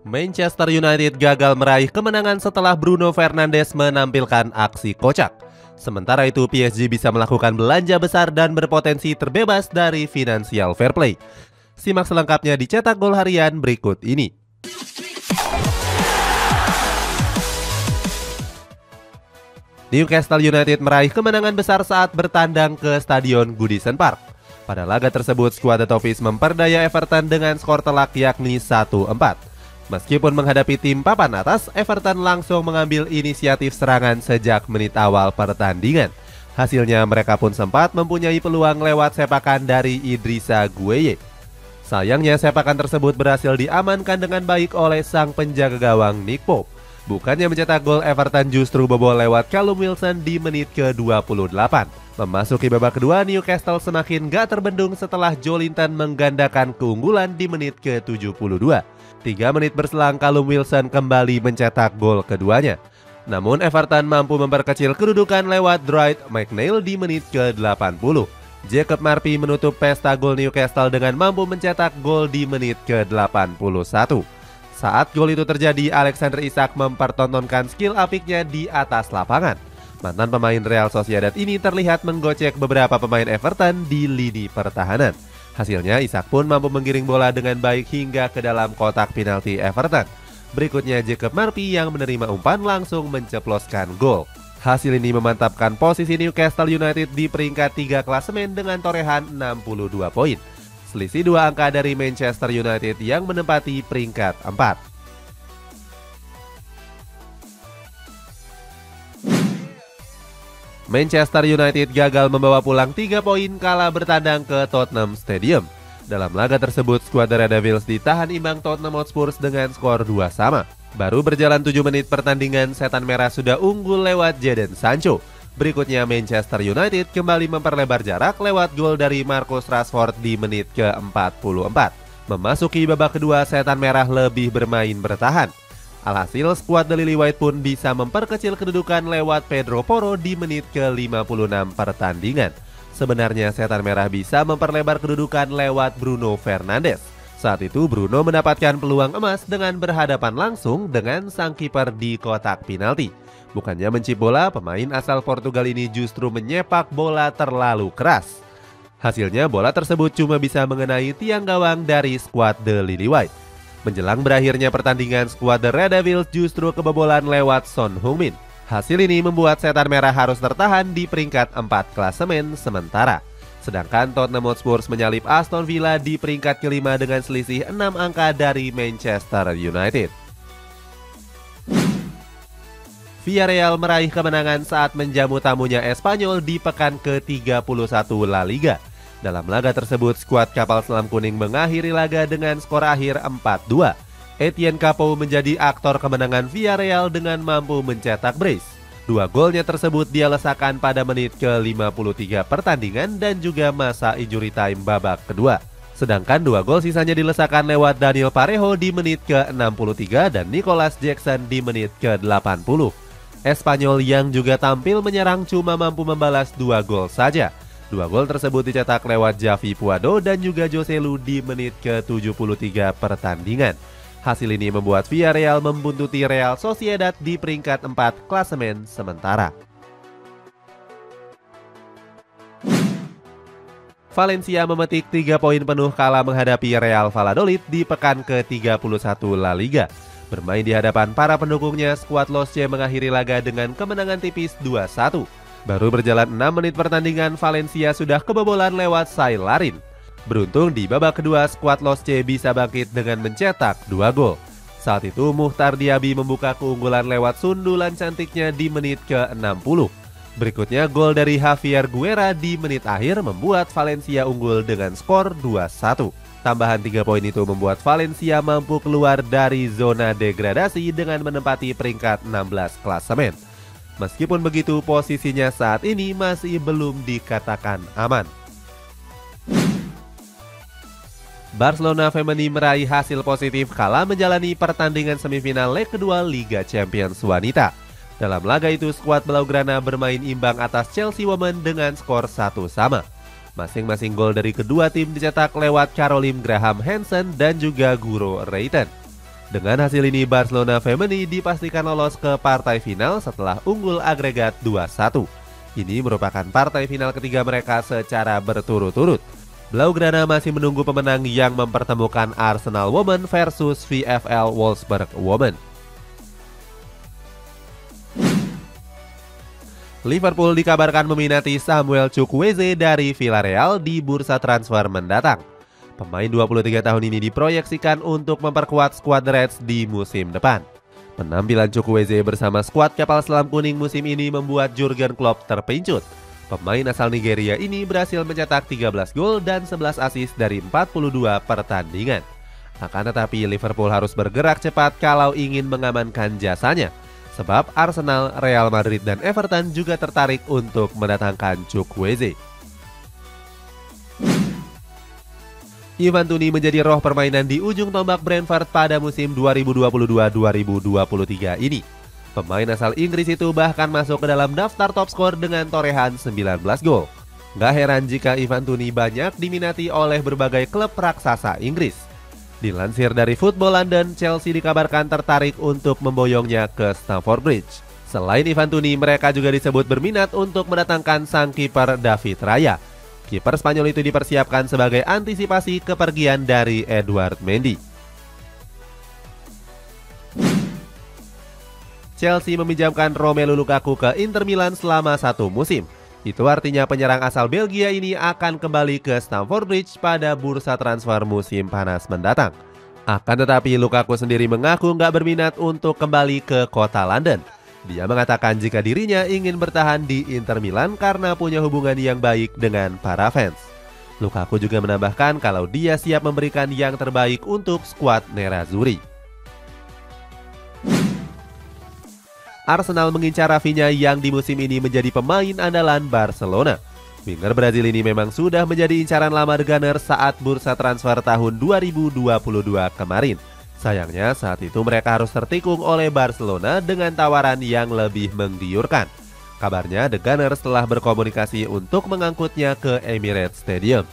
Manchester United gagal meraih kemenangan setelah Bruno Fernandes menampilkan aksi kocak. Sementara itu PSG bisa melakukan belanja besar dan berpotensi terbebas dari financial fair play. Simak selengkapnya di Cetak Gol Harian berikut ini. Newcastle United meraih kemenangan besar saat bertandang ke Stadion Goodison Park. Pada laga tersebut, skuad The Toffees memperdaya Everton dengan skor telak yakni 1-4. Meskipun menghadapi tim papan atas, Everton langsung mengambil inisiatif serangan sejak menit awal pertandingan. Hasilnya mereka pun sempat mempunyai peluang lewat sepakan dari Idrissa Gueye. Sayangnya sepakan tersebut berhasil diamankan dengan baik oleh sang penjaga gawang Nick Pope. Bukannya mencetak gol, Everton justru bobol lewat Callum Wilson di menit ke-28. Memasuki babak kedua, Newcastle semakin gak terbendung setelah Joelinton menggandakan keunggulan di menit ke-72. 3 menit berselang, Callum Wilson kembali mencetak gol keduanya. Namun Everton mampu memperkecil kedudukan lewat Dwight McNeil di menit ke-80. Jacob Murphy menutup pesta gol Newcastle dengan mampu mencetak gol di menit ke-81. Saat gol itu terjadi, Alexander Isak mempertontonkan skill apiknya di atas lapangan. Mantan pemain Real Sociedad ini terlihat menggocek beberapa pemain Everton di lini pertahanan. Hasilnya Isak pun mampu menggiring bola dengan baik hingga ke dalam kotak penalti Everton. Berikutnya Jacob Murphy yang menerima umpan langsung menceploskan gol. Hasil ini memantapkan posisi Newcastle United di peringkat 3 klasemen dengan torehan 62 poin. Selisih 2 angka dari Manchester United yang menempati peringkat 4. Manchester United gagal membawa pulang 3 poin kala bertandang ke Tottenham Stadium. Dalam laga tersebut, skuad Red Devils ditahan imbang Tottenham Hotspur dengan skor 2-2. Baru berjalan 7 menit pertandingan, Setan Merah sudah unggul lewat Jadon Sancho. Berikutnya Manchester United kembali memperlebar jarak lewat gol dari Marcus Rashford di menit ke-44. Memasuki babak kedua, Setan Merah lebih bermain bertahan. Alhasil, skuad The Lily White pun bisa memperkecil kedudukan lewat Pedro Porro di menit ke-56 pertandingan. Sebenarnya Setan Merah bisa memperlebar kedudukan lewat Bruno Fernandes. Saat itu Bruno mendapatkan peluang emas dengan berhadapan langsung dengan sang kiper di kotak penalti. Bukannya mencip bola, pemain asal Portugal ini justru menyepak bola terlalu keras. Hasilnya bola tersebut cuma bisa mengenai tiang gawang dari skuad The Lily White. Menjelang berakhirnya pertandingan, skuad The Red Devils justru kebobolan lewat Son Heung-min. Hasil ini membuat Setan Merah harus tertahan di peringkat 4 klasemen sementara. Sedangkan Tottenham Hotspur menyalip Aston Villa di peringkat kelima dengan selisih 6 angka dari Manchester United. Villarreal meraih kemenangan saat menjamu tamunya Espanyol di pekan ke-31 La Liga. Dalam laga tersebut, skuad kapal selam kuning mengakhiri laga dengan skor akhir 4-2. Etienne Capo menjadi aktor kemenangan Villarreal dengan mampu mencetak brace. 2 golnya tersebut dia lesakan pada menit ke-53 pertandingan dan juga masa injury time babak kedua. Sedangkan 2 gol sisanya dilesakan lewat Daniel Parejo di menit ke-63 dan Nicolas Jackson di menit ke-80. Espanyol yang juga tampil menyerang cuma mampu membalas 2 gol saja. 2 gol tersebut dicetak lewat Javi Puado dan juga Joselu di menit ke-73 pertandingan. Hasil ini membuat Villarreal membuntuti Real Sociedad di peringkat 4 klasemen sementara. Valencia memetik 3 poin penuh kala menghadapi Real Valladolid di pekan ke-31 La Liga. Bermain di hadapan para pendukungnya, skuad Los Che mengakhiri laga dengan kemenangan tipis 2-1. Baru berjalan 6 menit pertandingan, Valencia sudah kebobolan lewat Sai Larin. Beruntung di babak kedua, skuad Los Che bisa bangkit dengan mencetak 2 gol. Saat itu Muhtar Diaby membuka keunggulan lewat sundulan cantiknya di menit ke-60. Berikutnya gol dari Javier Guerra di menit akhir membuat Valencia unggul dengan skor 2-1. Tambahan 3 poin itu membuat Valencia mampu keluar dari zona degradasi dengan menempati peringkat 16 klasemen. Meskipun begitu, posisinya saat ini masih belum dikatakan aman. Barcelona Femení meraih hasil positif kala menjalani pertandingan semifinal leg kedua Liga Champions Wanita. Dalam laga itu, skuad Blaugrana bermain imbang atas Chelsea Women dengan skor 1-1. Masing-masing gol dari kedua tim dicetak lewat Caroline Graham Hansen dan juga Guro Reiten. Dengan hasil ini Barcelona Femení dipastikan lolos ke partai final setelah unggul agregat 2-1. Ini merupakan partai final ketiga mereka secara berturut-turut. Blaugrana masih menunggu pemenang yang mempertemukan Arsenal Women versus VfL Wolfsburg Women. Liverpool dikabarkan meminati Samuel Chukwueze dari Villarreal di bursa transfer mendatang. Pemain 23 tahun ini diproyeksikan untuk memperkuat skuad Reds di musim depan. Penampilan Chukwueze bersama skuad kapal selam kuning musim ini membuat Jurgen Klopp terpincut. Pemain asal Nigeria ini berhasil mencetak 13 gol dan 11 assist dari 42 pertandingan. Akan tetapi Liverpool harus bergerak cepat kalau ingin mengamankan jasanya. Sebab Arsenal, Real Madrid, dan Everton juga tertarik untuk mendatangkan Chukwueze. Ivan Toney menjadi roh permainan di ujung tombak Brentford pada musim 2022-2023 ini. Pemain asal Inggris itu bahkan masuk ke dalam daftar top skor dengan torehan 19 gol. Gak heran jika Ivan Toney banyak diminati oleh berbagai klub raksasa Inggris. Dilansir dari Football London, Chelsea dikabarkan tertarik untuk memboyongnya ke Stamford Bridge. Selain Ivan Toney, mereka juga disebut berminat untuk mendatangkan sang kiper David Raya. Kiper Spanyol itu dipersiapkan sebagai antisipasi kepergian dari Edouard Mendy. Chelsea meminjamkan Romelu Lukaku ke Inter Milan selama 1 musim. Itu artinya penyerang asal Belgia ini akan kembali ke Stamford Bridge pada bursa transfer musim panas mendatang. Akan tetapi Lukaku sendiri mengaku nggak berminat untuk kembali ke kota London. Dia mengatakan jika dirinya ingin bertahan di Inter Milan karena punya hubungan yang baik dengan para fans. Lukaku juga menambahkan kalau dia siap memberikan yang terbaik untuk skuad Nerazzurri. Arsenal mengincar Rafinha yang di musim ini menjadi pemain andalan Barcelona. Winger Brazil ini memang sudah menjadi incaran lama The Gunners saat bursa transfer tahun 2022 kemarin. Sayangnya saat itu mereka harus tertikung oleh Barcelona dengan tawaran yang lebih menggiurkan. Kabarnya The Gunners telah berkomunikasi untuk mengangkutnya ke Emirates Stadium.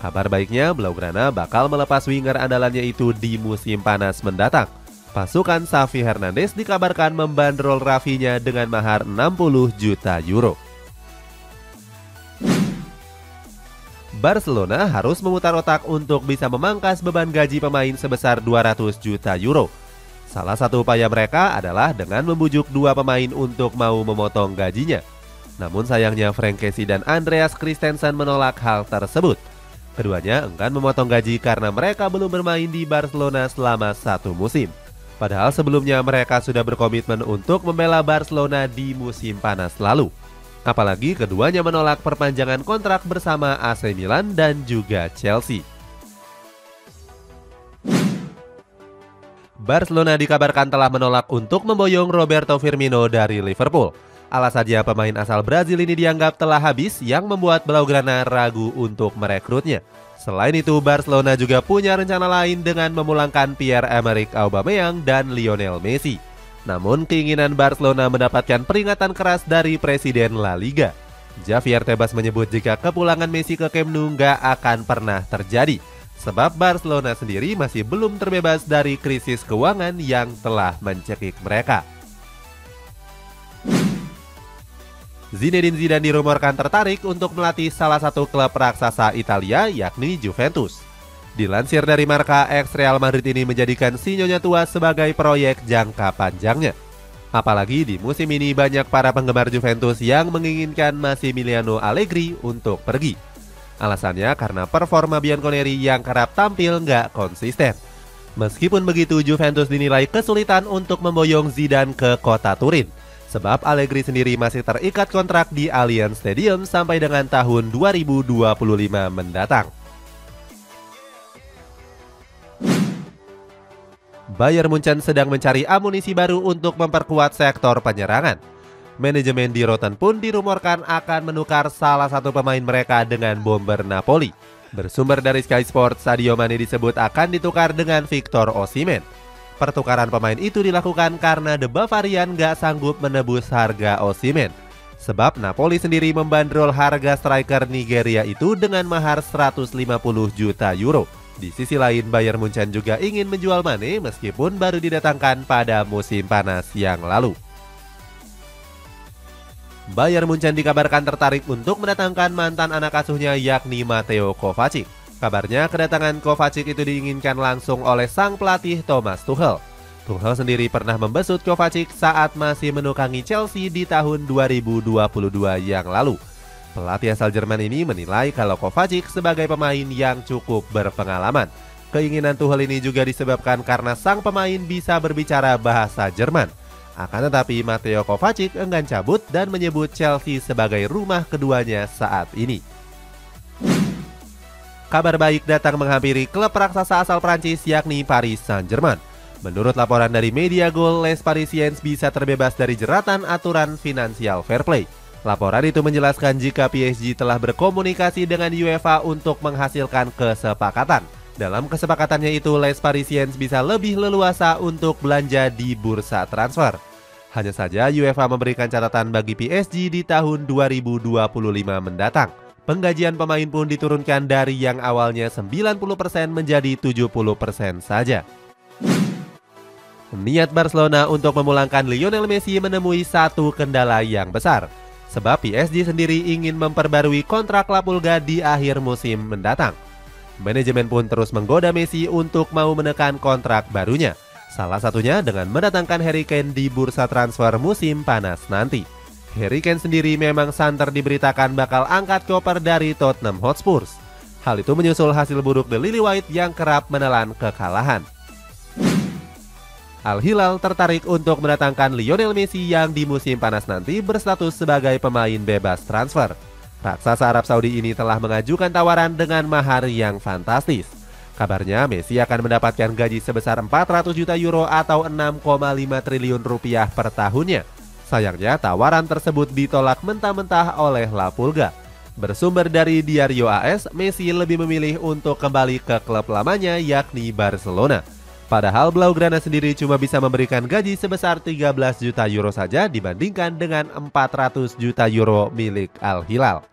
Kabar baiknya Blaugrana bakal melepas winger andalannya itu di musim panas mendatang. Pasukan Xavi Hernandez dikabarkan membandrol Rafinha dengan mahar 60 juta euro. Barcelona harus memutar otak untuk bisa memangkas beban gaji pemain sebesar 200 juta euro. Salah satu upaya mereka adalah dengan membujuk 2 pemain untuk mau memotong gajinya. Namun sayangnya Frank Kessie dan Andreas Christensen menolak hal tersebut. Keduanya enggan memotong gaji karena mereka belum bermain di Barcelona selama 1 musim. Padahal sebelumnya mereka sudah berkomitmen untuk membela Barcelona di musim panas lalu. Apalagi keduanya menolak perpanjangan kontrak bersama AC Milan dan juga Chelsea. Barcelona dikabarkan telah menolak untuk memboyong Roberto Firmino dari Liverpool. Alasannya pemain asal Brazil ini dianggap telah habis yang membuat Blaugrana ragu untuk merekrutnya. Selain itu, Barcelona juga punya rencana lain dengan memulangkan Pierre-Emerick Aubameyang dan Lionel Messi. Namun, keinginan Barcelona mendapatkan peringatan keras dari Presiden La Liga. Javier Tebas menyebut jika kepulangan Messi ke Camp Nou nggak akan pernah terjadi, sebab Barcelona sendiri masih belum terbebas dari krisis keuangan yang telah mencekik mereka. Zinedine Zidane dirumorkan tertarik untuk melatih salah satu klub raksasa Italia yakni Juventus. Dilansir dari Marca, ex Real Madrid ini menjadikan si Nyonya tua sebagai proyek jangka panjangnya. Apalagi di musim ini banyak para penggemar Juventus yang menginginkan Massimiliano Allegri untuk pergi. Alasannya karena performa Bianconeri yang kerap tampil nggak konsisten. Meskipun begitu, Juventus dinilai kesulitan untuk memboyong Zidane ke kota Turin. Sebab Allegri sendiri masih terikat kontrak di Allianz Stadium sampai dengan tahun 2025 mendatang. Bayern Munchen sedang mencari amunisi baru untuk memperkuat sektor penyerangan. Manajemen di Rotten pun dirumorkan akan menukar salah satu pemain mereka dengan bomber Napoli. Bersumber dari Sky Sports, Sadio Mane disebut akan ditukar dengan Victor Osimhen. Pertukaran pemain itu dilakukan karena The Bavarian gak sanggup menebus harga Osimhen. Sebab Napoli sendiri membandrol harga striker Nigeria itu dengan mahar 150 juta euro. Di sisi lain, Bayern Munchen juga ingin menjual Mane meskipun baru didatangkan pada musim panas yang lalu. Bayern Munchen dikabarkan tertarik untuk mendatangkan mantan anak asuhnya yakni Mateo Kovacic. Kabarnya kedatangan Kovacic itu diinginkan langsung oleh sang pelatih Thomas Tuchel. Tuchel sendiri pernah membesut Kovacic saat masih menukangi Chelsea di tahun 2022 yang lalu. Pelatih asal Jerman ini menilai kalau Kovacic sebagai pemain yang cukup berpengalaman. Keinginan Tuchel ini juga disebabkan karena sang pemain bisa berbicara bahasa Jerman. Akan tetapi Mateo Kovacic enggan cabut dan menyebut Chelsea sebagai rumah keduanya saat ini. Kabar baik datang menghampiri klub raksasa asal Prancis yakni Paris Saint-Germain. Menurut laporan dari media Goal, Les Parisiens bisa terbebas dari jeratan aturan finansial fair play. Laporan itu menjelaskan jika PSG telah berkomunikasi dengan UEFA untuk menghasilkan kesepakatan. Dalam kesepakatannya itu, Les Parisiens bisa lebih leluasa untuk belanja di bursa transfer. Hanya saja UEFA memberikan catatan bagi PSG di tahun 2025 mendatang. Penggajian pemain pun diturunkan dari yang awalnya 90% menjadi 70% saja. Niat Barcelona untuk memulangkan Lionel Messi menemui satu kendala yang besar. Sebab PSG sendiri ingin memperbarui kontrak La Pulga di akhir musim mendatang. Manajemen pun terus menggoda Messi untuk mau menekan kontrak barunya. Salah satunya dengan mendatangkan Harry Kane di bursa transfer musim panas nanti. Harry Kane sendiri memang santer diberitakan bakal angkat koper dari Tottenham Hotspur. Hal itu menyusul hasil buruk The Lily White yang kerap menelan kekalahan. Al Hilal tertarik untuk mendatangkan Lionel Messi yang di musim panas nanti berstatus sebagai pemain bebas transfer. Raksasa Arab Saudi ini telah mengajukan tawaran dengan mahar yang fantastis. Kabarnya Messi akan mendapatkan gaji sebesar 400 juta euro atau 6,5 triliun rupiah per tahunnya. Sayangnya tawaran tersebut ditolak mentah-mentah oleh La Pulga. Bersumber dari Diario AS, Messi lebih memilih untuk kembali ke klub lamanya yakni Barcelona. Padahal Blaugrana sendiri cuma bisa memberikan gaji sebesar 13 juta euro saja dibandingkan dengan 400 juta euro milik Al Hilal.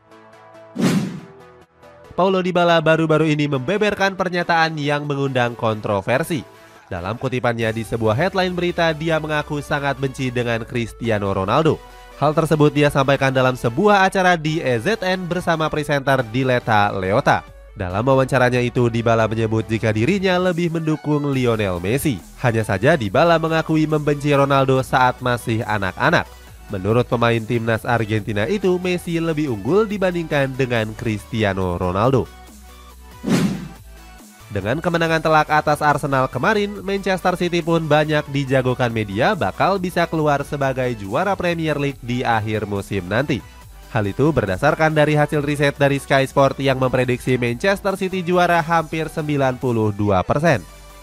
Paulo Dybala baru-baru ini membeberkan pernyataan yang mengundang kontroversi. Dalam kutipannya di sebuah headline berita, dia mengaku sangat benci dengan Cristiano Ronaldo. Hal tersebut dia sampaikan dalam sebuah acara di EZN bersama presenter Diletta Leota. Dalam wawancaranya itu, Dybala menyebut jika dirinya lebih mendukung Lionel Messi. Hanya saja Dybala mengakui membenci Ronaldo saat masih anak-anak. Menurut pemain timnas Argentina itu, Messi lebih unggul dibandingkan dengan Cristiano Ronaldo. Dengan kemenangan telak atas Arsenal kemarin, Manchester City pun banyak dijagokan media bakal bisa keluar sebagai juara Premier League di akhir musim nanti. Hal itu berdasarkan dari hasil riset dari Sky Sport yang memprediksi Manchester City juara hampir 92%.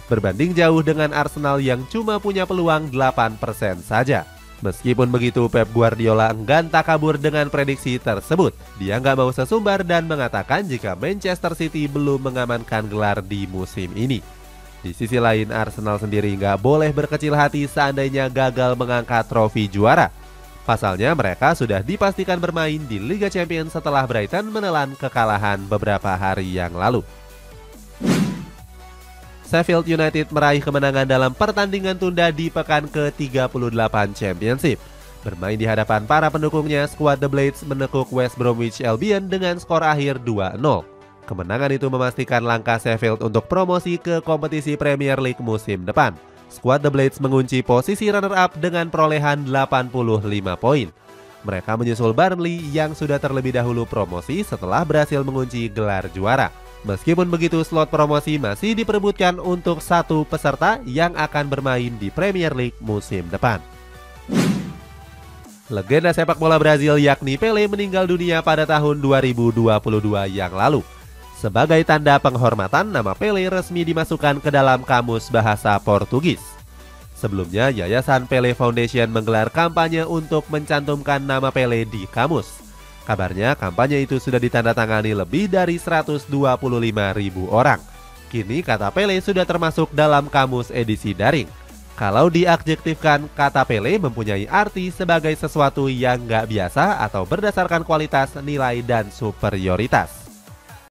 Berbanding jauh dengan Arsenal yang cuma punya peluang 8% saja. Meskipun begitu, Pep Guardiola enggan takabur dengan prediksi tersebut. Dia nggak mau sesumbar dan mengatakan jika Manchester City belum mengamankan gelar di musim ini. Di sisi lain, Arsenal sendiri nggak boleh berkecil hati seandainya gagal mengangkat trofi juara. Pasalnya mereka sudah dipastikan bermain di Liga Champions setelah Brighton menelan kekalahan beberapa hari yang lalu. Sheffield United meraih kemenangan dalam pertandingan tunda di pekan ke-38 Championship. Bermain di hadapan para pendukungnya, skuad The Blades menekuk West Bromwich Albion dengan skor akhir 2-0. Kemenangan itu memastikan langkah Sheffield untuk promosi ke kompetisi Premier League musim depan. Skuad The Blades mengunci posisi runner-up dengan perolehan 85 poin. Mereka menyusul Burnley yang sudah terlebih dahulu promosi setelah berhasil mengunci gelar juara. Meskipun begitu, slot promosi masih diperebutkan untuk satu peserta yang akan bermain di Premier League musim depan. Legenda sepak bola Brazil yakni Pelé meninggal dunia pada tahun 2022 yang lalu. Sebagai tanda penghormatan, nama Pelé resmi dimasukkan ke dalam Kamus Bahasa Portugis. Sebelumnya, Yayasan Pelé Foundation menggelar kampanye untuk mencantumkan nama Pelé di kamus. Kabarnya, kampanye itu sudah ditandatangani lebih dari 125.000 orang. Kini, kata Pelé sudah termasuk dalam kamus edisi daring. Kalau diadjektifkan, kata Pelé mempunyai arti sebagai sesuatu yang nggak biasa atau berdasarkan kualitas, nilai, dan superioritas.